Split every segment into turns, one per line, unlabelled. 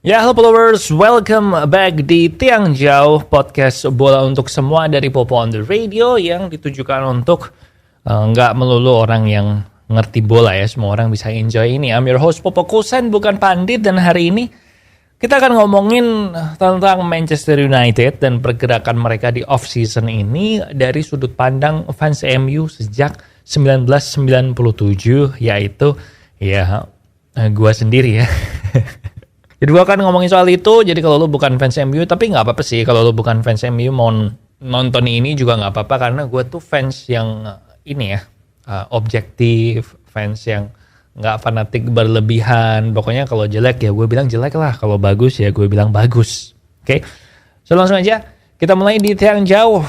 Ya, halo followers, welcome back di Tiang Jauh, podcast bola untuk semua dari Popo on the Radio yang ditujukan untuk nggak melulu orang yang ngerti bola ya, semua orang bisa enjoy ini. I'm your host Popo Kusen, bukan pandit, dan hari ini kita akan ngomongin tentang Manchester United dan pergerakan mereka di off-season ini dari sudut pandang fans MU sejak 1997, yaitu ya gua sendiri ya. Jadi gue akan ngomongin soal itu. Jadi kalau lu bukan fans MU, tapi nggak apa-apa sih kalau lu bukan fans MU mau nonton ini juga nggak apa-apa, karena gue tuh fans yang ini ya, objektif, fans yang nggak fanatik berlebihan. Pokoknya kalau jelek ya gue bilang jelek lah, kalau bagus ya gue bilang bagus. Oke, so langsung aja kita mulai di Tiang Jauh.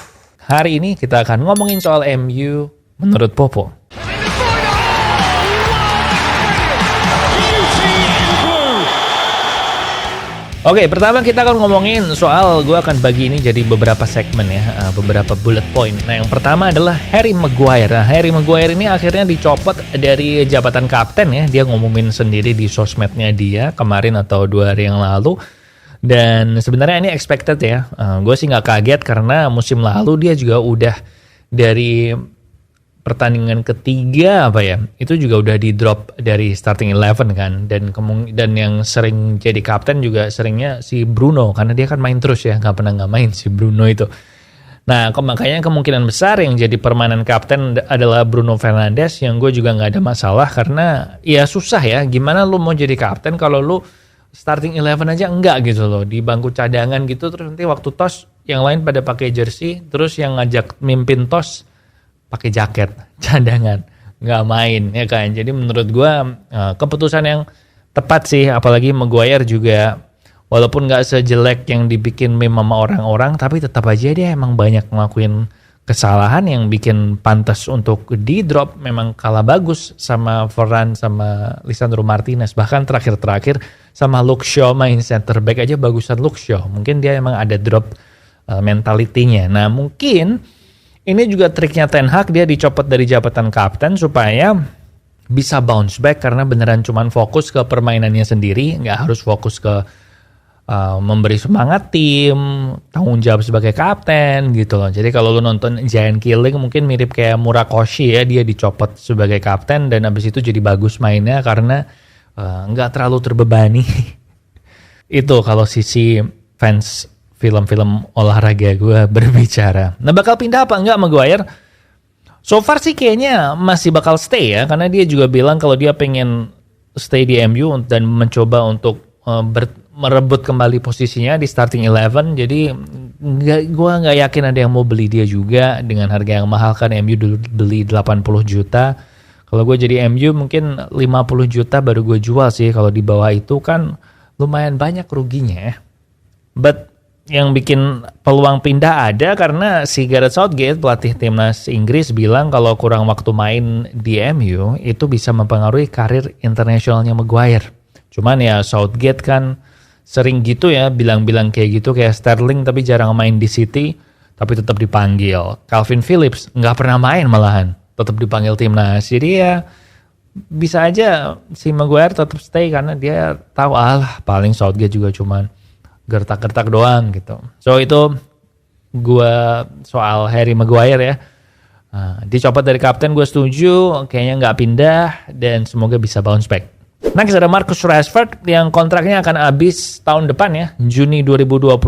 Hari ini kita akan ngomongin soal MU menurut Popo. Oke, pertama kita akan ngomongin soal, gue akan bagi ini jadi beberapa segmen ya, beberapa bullet point. Nah, yang pertama adalah Harry Maguire. Nah, Harry Maguire ini akhirnya dicopot dari jabatan kapten ya. Dia ngumumin sendiri di sosmednya dia kemarin atau 2 hari yang lalu. Dan sebenarnya ini expected ya. Gue sih nggak kaget karena musim lalu dia juga udah dari pertandingan ketiga itu juga udah di drop dari starting 11 kan, dan yang sering jadi kapten juga seringnya si Bruno karena dia kan main terus ya, nggak pernah nggak main si Bruno itu. Nah, makanya kemungkinan besar yang jadi permanen kapten adalah Bruno Fernandes, yang gue juga nggak ada masalah karena ya susah ya, gimana lu mau jadi kapten kalau lu starting 11 aja enggak gitu loh, di bangku cadangan gitu, terus nanti waktu tos yang lain pada pakai jersey, terus yang ngajak mimpin tos pakai jaket cadangan, nggak main ya kan. Jadi menurut gue keputusan yang tepat sih, apalagi Maguire juga walaupun nggak sejelek yang dibikin meme sama orang-orang, tapi tetap aja dia emang banyak ngelakuin kesalahan yang bikin pantas untuk di drop. Memang kalah bagus sama Varane sama Lisandro Martinez, bahkan terakhir sama Luke Shaw main center back aja bagusan Luke Shaw. Mungkin dia emang ada drop mentalitinya. Nah, mungkin ini juga triknya Ten Hag, dia dicopot dari jabatan kapten supaya bisa bounce back, karena beneran cuman fokus ke permainannya sendiri, nggak harus fokus ke memberi semangat tim, tanggung jawab sebagai kapten gitu loh. Jadi kalau lu nonton Giant Killing mungkin mirip kayak Murakoshi ya, dia dicopot sebagai kapten dan abis itu jadi bagus mainnya karena nggak terlalu terbebani. Itu kalau sisi fans film-film olahraga gue berbicara. Nah, bakal pindah apa enggak Maguire? So far sih kayaknya masih bakal stay ya, karena dia juga bilang kalau dia pengen stay di MU dan mencoba untuk merebut kembali posisinya di starting 11. Jadi gue nggak yakin ada yang mau beli dia juga dengan harga yang mahal kan. MU dulu beli 80 juta. Kalau gue jadi MU mungkin 50 juta baru gue jual sih. Kalau di bawah itu kan lumayan banyak ruginya ya. But yang bikin peluang pindah ada karena si Gareth Southgate, pelatih timnas Inggris, bilang kalau kurang waktu main di MU itu bisa mempengaruhi karir internasionalnya Maguire. Cuman ya Southgate kan sering gitu ya, bilang-bilang kayak gitu, kayak Sterling tapi jarang main di City tapi tetap dipanggil. Calvin Phillips nggak pernah main malahan, tetap dipanggil timnas. Jadi ya bisa aja si Maguire tetap stay karena dia tahu paling Southgate juga cuman gertak-gertak doang gitu. So itu gue soal Harry Maguire ya. Dicopot dari kapten gue setuju, kayaknya nggak pindah dan semoga bisa bounce back. Next ada Marcus Rashford yang kontraknya akan habis tahun depan ya, Juni 2024.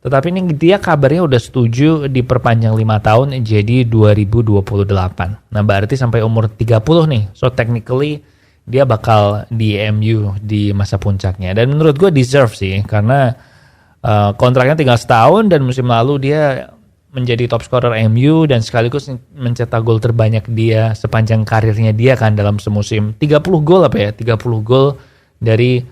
Tetapi ini dia kabarnya udah setuju diperpanjang 5 tahun jadi 2028. Nah, berarti sampai umur 30 nih. So technically dia bakal di MU di masa puncaknya. Dan menurut gue deserve sih, karena kontraknya tinggal setahun dan musim lalu dia menjadi top scorer MU dan sekaligus mencetak gol terbanyak dia sepanjang karirnya dia kan dalam semusim. 30 gol 30 gol dari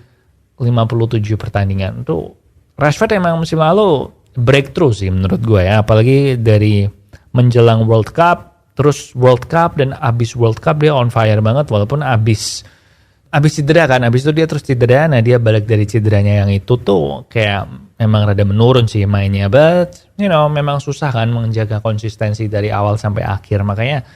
57 pertandingan. Tuh Rashford emang musim lalu breakthrough sih menurut gue ya, apalagi dari menjelang World Cup. Terus World Cup dan abis World Cup dia on fire banget, walaupun abis cedera kan, abis itu dia terus cedera. Nah, dia balik dari cederanya yang itu tuh kayak memang rada menurun sih mainnya, but memang susah kan menjaga konsistensi dari awal sampai akhir. Makanya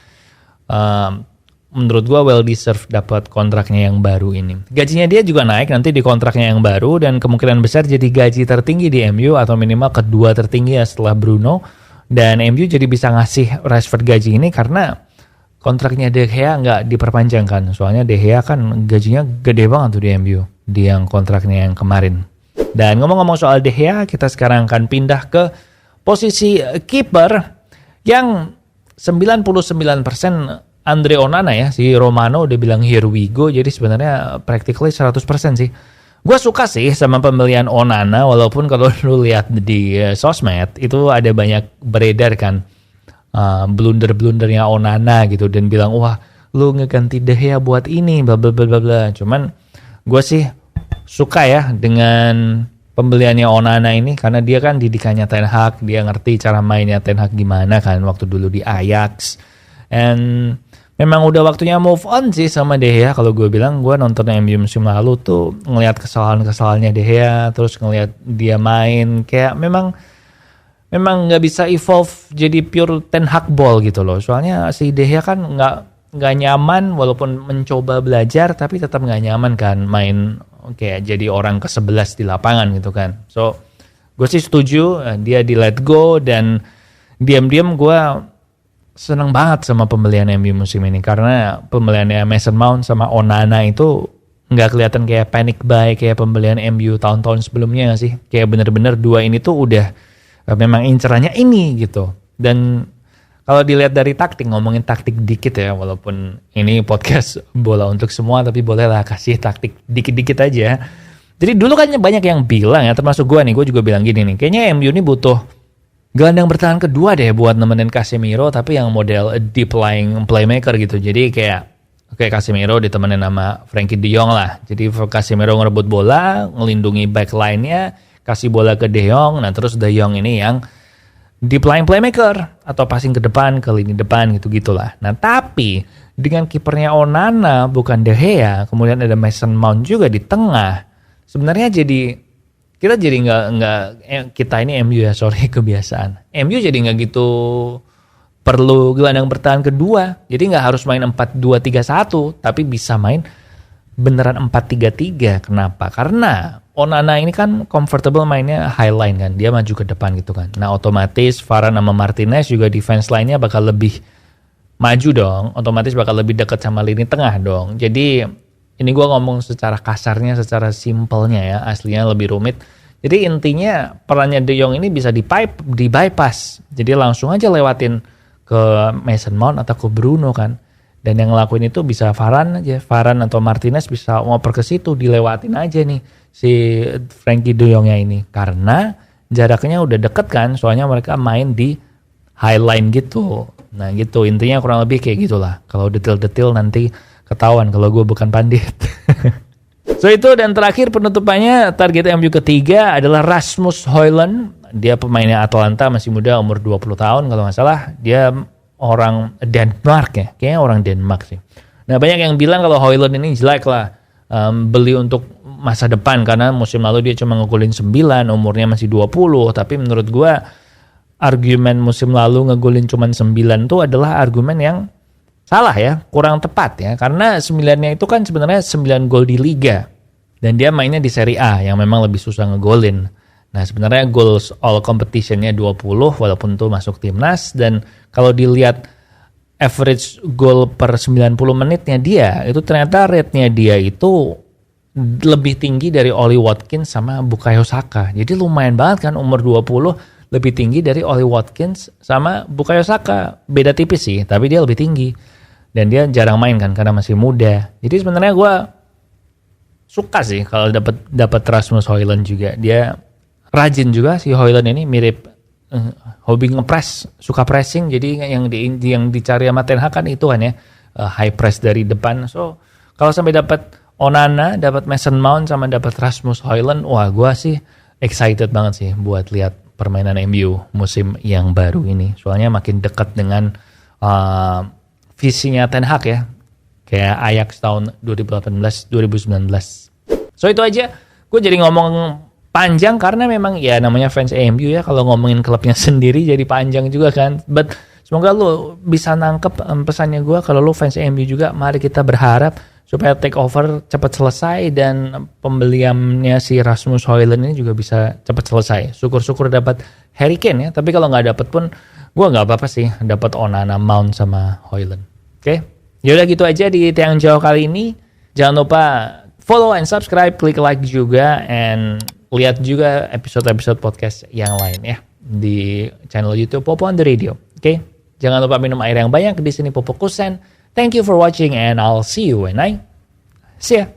menurut gue well deserved dapat kontraknya yang baru ini. Gajinya dia juga naik nanti di kontraknya yang baru dan kemungkinan besar jadi gaji tertinggi di MU atau minimal kedua tertinggi ya setelah Bruno. Dan MU jadi bisa ngasih Rashford gaji ini karena kontraknya De Gea nggak diperpanjangkan. Soalnya De Gea kan gajinya gede banget tuh di MU di yang kontraknya yang kemarin. Dan ngomong-ngomong soal De Gea, kita sekarang akan pindah ke posisi kiper yang 99% Andre Onana ya, si Romano udah bilang here we go, jadi sebenarnya practically 100% sih. Gue suka sih sama pembelian Onana, walaupun kalau lu lihat di sosmed itu ada banyak beredar kan blunder-blundernya Onana gitu dan bilang wah lu ngeganti De Gea buat ini bla bla bla bla. Cuman gue sih suka ya dengan pembeliannya Onana ini karena dia kan didikannya Ten Hag, dia ngerti cara mainnya Ten Hag gimana kan waktu dulu di Ajax. And memang udah waktunya move on sih sama De Gea. Kalau gue bilang, gue nonton MU musim lalu tuh ngelihat kesalahan-kesalahannya De Gea, terus ngelihat dia main kayak memang nggak bisa evolve jadi pure Ten Hag ball gitu loh. Soalnya si De Gea kan nggak nyaman walaupun mencoba belajar tapi tetap nggak nyaman kan main kayak jadi orang ke-11 di lapangan gitu kan. So gue sih setuju dia di let go dan diam-diam gue seneng banget sama pembelian MU musim ini karena pembeliannya Mason Mount sama Onana itu nggak kelihatan kayak panic buy kayak pembelian MU tahun-tahun sebelumnya gak sih. Kayak bener-bener dua ini tuh udah memang incerannya ini gitu. Dan kalau dilihat dari taktik, ngomongin taktik dikit ya, walaupun ini podcast bola untuk semua, tapi bolehlah kasih taktik dikit-dikit aja. Jadi dulu kan banyak yang bilang ya, termasuk gue juga bilang gini nih, kayaknya MU ini butuh gelandang bertahan kedua deh buat nemenin Casemiro, tapi yang model deep lying playmaker gitu. Jadi kayak Casemiro ditemenin sama Frankie De Jong lah. Jadi Casemiro ngerebut bola, ngelindungi backline-nya, kasih bola ke De Jong, nah terus De Jong ini yang deep lying playmaker atau passing ke depan, ke lini depan gitu-gitulah. Nah tapi dengan kipernya Onana bukan De Gea, kemudian ada Mason Mount juga di tengah. Sebenarnya kita jadi kita ini MU ya, sorry kebiasaan. MU jadi nggak gitu perlu gelandang bertahan kedua. Jadi nggak harus main 4-2-3-1, tapi bisa main beneran 4-3-3. Kenapa? Karena Onana ini kan comfortable mainnya high line kan. Dia maju ke depan gitu kan. Nah otomatis Varane sama Martinez juga defense line-nya bakal lebih maju dong. Otomatis bakal lebih dekat sama lini tengah dong. Jadi ini gue ngomong secara kasarnya, secara simpelnya ya. Aslinya lebih rumit. Jadi intinya perannya De Jong ini bisa di bypass. Jadi langsung aja lewatin ke Mason Mount atau ke Bruno kan. Dan yang ngelakuin itu bisa Varane aja. Varane atau Martinez bisa ngoper ke situ, dilewatin aja nih si Frankie De Jongnya ini. Karena jaraknya udah deket kan, soalnya mereka main di high line gitu. Nah gitu, intinya kurang lebih kayak gitulah. Kalau detail-detail nanti ketahuan kalau gue bukan pandit. So itu, dan terakhir penutupannya target MU ketiga adalah Rasmus Højlund. Dia pemainnya Atalanta, masih muda, umur 20 tahun kalau nggak salah. Dia orang Denmark ya, kayaknya orang Denmark sih. Nah banyak yang bilang kalau Højlund ini jelek lah, beli untuk masa depan karena musim lalu dia cuma ngegolin 9, umurnya masih 20. Tapi menurut gue argumen musim lalu ngegolin cuma 9 itu adalah argumen yang salah ya, kurang tepat ya. Karena 9-nya itu kan sebenarnya 9 gol di Liga. Dan dia mainnya di Serie A yang memang lebih susah ngegolin. Nah sebenarnya goals all competitionnya 20 walaupun itu masuk timnas. Dan kalau dilihat average goal per 90 menitnya dia, itu ternyata rate-nya dia itu lebih tinggi dari Oli Watkins sama Bukayo Saka. Jadi lumayan banget kan, umur 20 lebih tinggi dari Oli Watkins sama Bukayo Saka. Beda tipis sih, tapi dia lebih tinggi. Dan dia jarang main kan karena masih muda. Jadi sebenarnya gue suka sih kalau dapat Rasmus Højlund juga. Dia rajin juga si Højlund ini, mirip hobi ngepres, suka pressing. Jadi yang dicari sama Ten Hag kan itu kan ya, high press dari depan. So kalau sampai dapat Onana, dapat Mason Mount sama dapat Rasmus Højlund, wah gue sih excited banget sih buat lihat permainan MU musim yang baru ini. Soalnya makin dekat dengan visinya Ten Hag ya, kayak Ajax tahun 2018-2019. So itu aja, gue jadi ngomong panjang karena memang ya namanya fans MU ya, kalau ngomongin klubnya sendiri jadi panjang juga kan. But Semoga lu bisa nangkep pesannya gue. Kalau lu fans MU juga, mari kita berharap supaya take over cepat selesai dan pembeliannya si Rasmus Højlund ini juga bisa cepat selesai. Syukur-syukur dapat Harry Kane ya. Tapi kalau nggak dapat pun, gue nggak apa-apa sih dapat Onana, Mount sama Højlund. Oke? Yaudah gitu aja di Tiang Jauh kali ini. Jangan lupa follow and subscribe, klik like juga, and lihat juga episode-episode podcast yang lain ya di channel YouTube Popo on the Radio. Oke? Jangan lupa minum air yang banyak. Di sini Popo Kusen. Thank you for watching and I'll see you when I see ya.